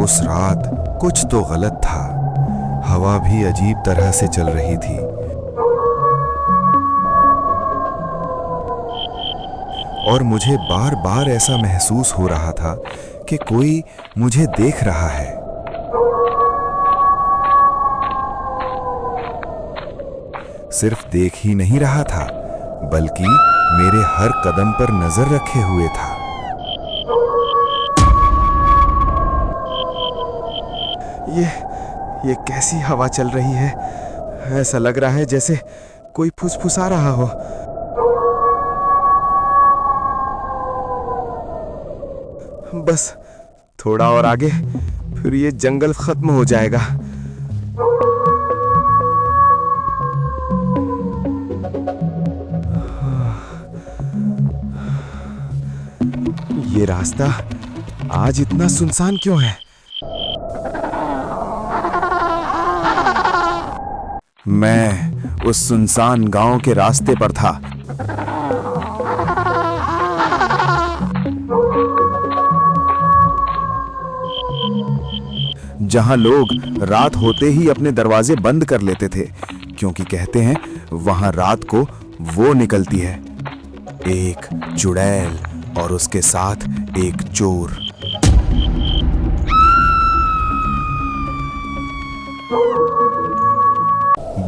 उस रात कुछ तो गलत था। हवा भी अजीब तरह से चल रही थी। और मुझे बार बार ऐसा महसूस हो रहा था कि कोई मुझे देख रहा है। सिर्फ देख ही नहीं रहा था, बल्कि मेरे हर कदम पर नजर रखे हुए था। ये कैसी हवा चल रही है? ऐसा लग रहा है जैसे कोई फुसफुसा रहा हो। बस थोड़ा और आगे, फिर ये जंगल खत्म हो जाएगा। ये रास्ता आज इतना सुनसान क्यों है? मैं उस सुनसान गांव के रास्ते पर था। जहां लोग रात होते ही अपने दरवाजे बंद कर लेते थे, क्योंकि कहते हैं वहां रात को वो निकलती है, एक चुड़ैल और उसके साथ एक चोर।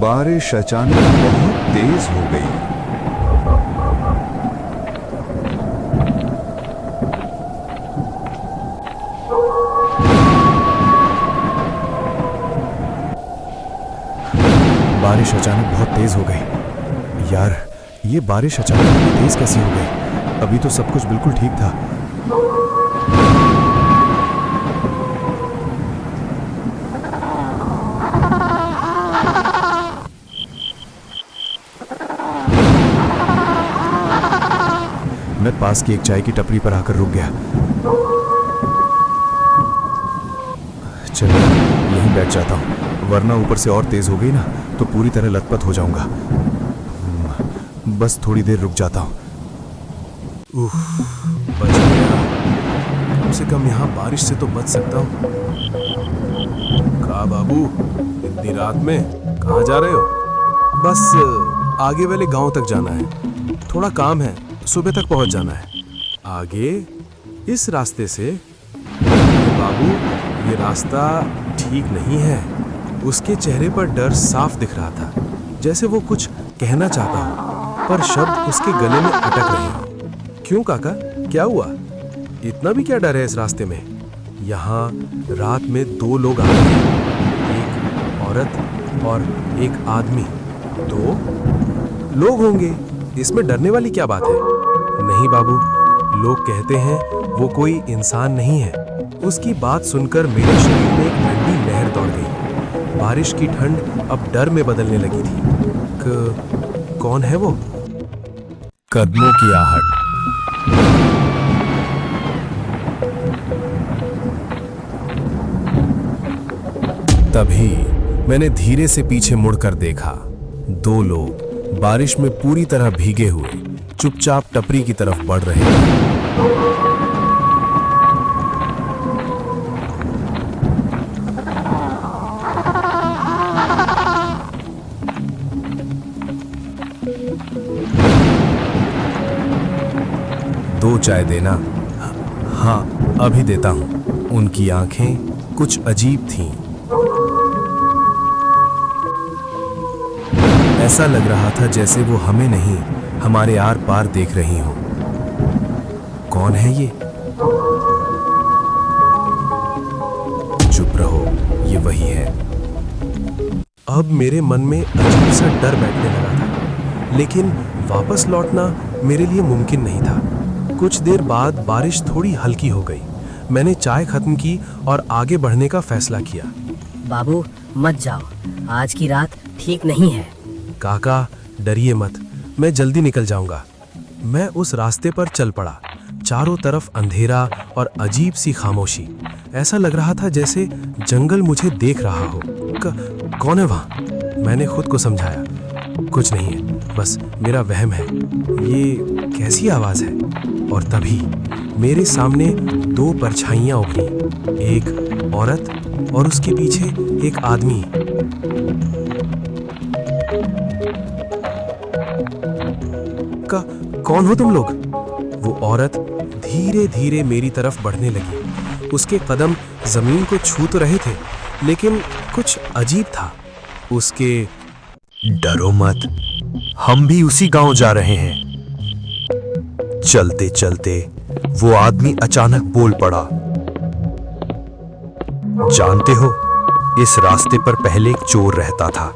बारिश अचानक बहुत तेज हो गई। बारिश अचानक बहुत तेज हो गई। यार, ये बारिश अचानक इतनी तेज कैसी हो गई? अभी तो सब कुछ बिल्कुल ठीक था। मैं पास की एक चाय की टपरी पर आकर रुक गया। चलो यहीं बैठ जाता हूँ, वरना ऊपर से और तेज हो गई ना तो पूरी तरह लथपथ हो जाऊंगा। बस थोड़ी देर रुक जाता हूँ। बच गया। कम से कम यहाँ बारिश से तो बच सकता हूँ। कहा बाबू, इतनी रात में कहाँ जा रहे हो? बस आगे वाले गांव तक जाना है, थोड़ा काम है, सुबह तक पहुंच जाना है। आगे इस रास्ते से? बाबू, ये रास्ता ठीक नहीं है। उसके चेहरे पर डर साफ दिख रहा था, जैसे वो कुछ कहना चाहता हो, पर शब्द उसके गले में अटक रहे हैं। क्यों काका, क्या हुआ? इतना भी क्या डर है इस रास्ते में? यहाँ रात में दो लोग आए हैं, एक औरत और एक आदमी। दो लोग होंगे, इसमें डरने वाली क्या बात है? नहीं बाबू, लोग कहते हैं वो कोई इंसान नहीं है। उसकी बात सुनकर मेरे शरीर में एक ठंडी लहर दौड़ गई। बारिश की ठंड अब डर में बदलने लगी थी। कौन है वो? कदमों की आहट। तभी मैंने धीरे से पीछे मुड़कर देखा। दो लोग बारिश में पूरी तरह भीगे हुए चुपचाप टपरी की तरफ बढ़ रहे हैं। दो चाय देना? हाँ, अभी देता हूं। उनकी आंखें कुछ अजीब थीं। ऐसा लग रहा था जैसे वो हमें नहीं, हमारे आर पार देख रही हो। कौन है ये? चुप रहो, ये वही है। अब मेरे मन में अजीब सा डर बैठने लगा था, लेकिन वापस लौटना मेरे लिए मुमकिन नहीं था। कुछ देर बाद बारिश थोड़ी हल्की हो गई। मैंने चाय खत्म की और आगे बढ़ने का फैसला किया। बाबू, मत जाओ, आज की रात ठीक नहीं है। काका, डरिए मत, मैं जल्दी निकल जाऊंगा। मैं उस रास्ते पर चल पड़ा। चारों तरफ अंधेरा और अजीब सी खामोशी। ऐसा लग रहा था जैसे जंगल मुझे देख रहा हो। कौन है वहाँ? मैंने खुद को समझाया, कुछ नहीं है, बस मेरा वहम है। ये कैसी आवाज़ है? और तभी मेरे सामने दो परछाइयाँ उभरी, एक औरत और उसके पीछे एक आदमी। कौन हो तुम लोग? वो औरत धीरे धीरे मेरी तरफ बढ़ने लगी। उसके कदम जमीन को छू तो रहे थे, लेकिन कुछ अजीब था। उसके डरो मत, हम भी उसी गांव जा रहे हैं। चलते चलते वो आदमी अचानक बोल पड़ा, जानते हो, इस रास्ते पर पहले एक चोर रहता था।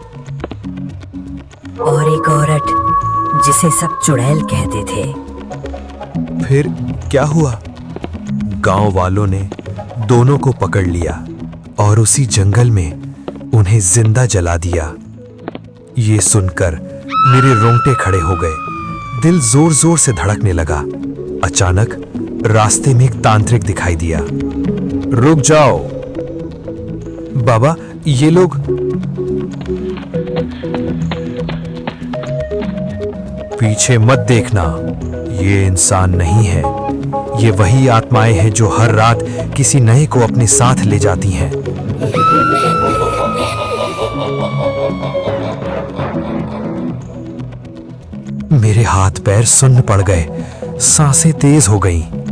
और एक औरत जिसे सब चुड़ैल कहते थे। फिर क्या हुआ? गांव वालों ने दोनों को पकड़ लिया और उसी जंगल में उन्हें जिंदा जला दिया। ये सुनकर मेरे रोंगटे खड़े हो गए, दिल जोर जोर से धड़कने लगा। अचानक रास्ते में एक तांत्रिक दिखाई दिया। रुक जाओ बाबा, ये लोग। पीछे मत देखना, ये इंसान नहीं है। ये वही आत्माएं हैं जो हर रात किसी नए को अपने साथ ले जाती हैं। मेरे हाथ पैर सुन्न पड़ गए, सांसें तेज हो गईं।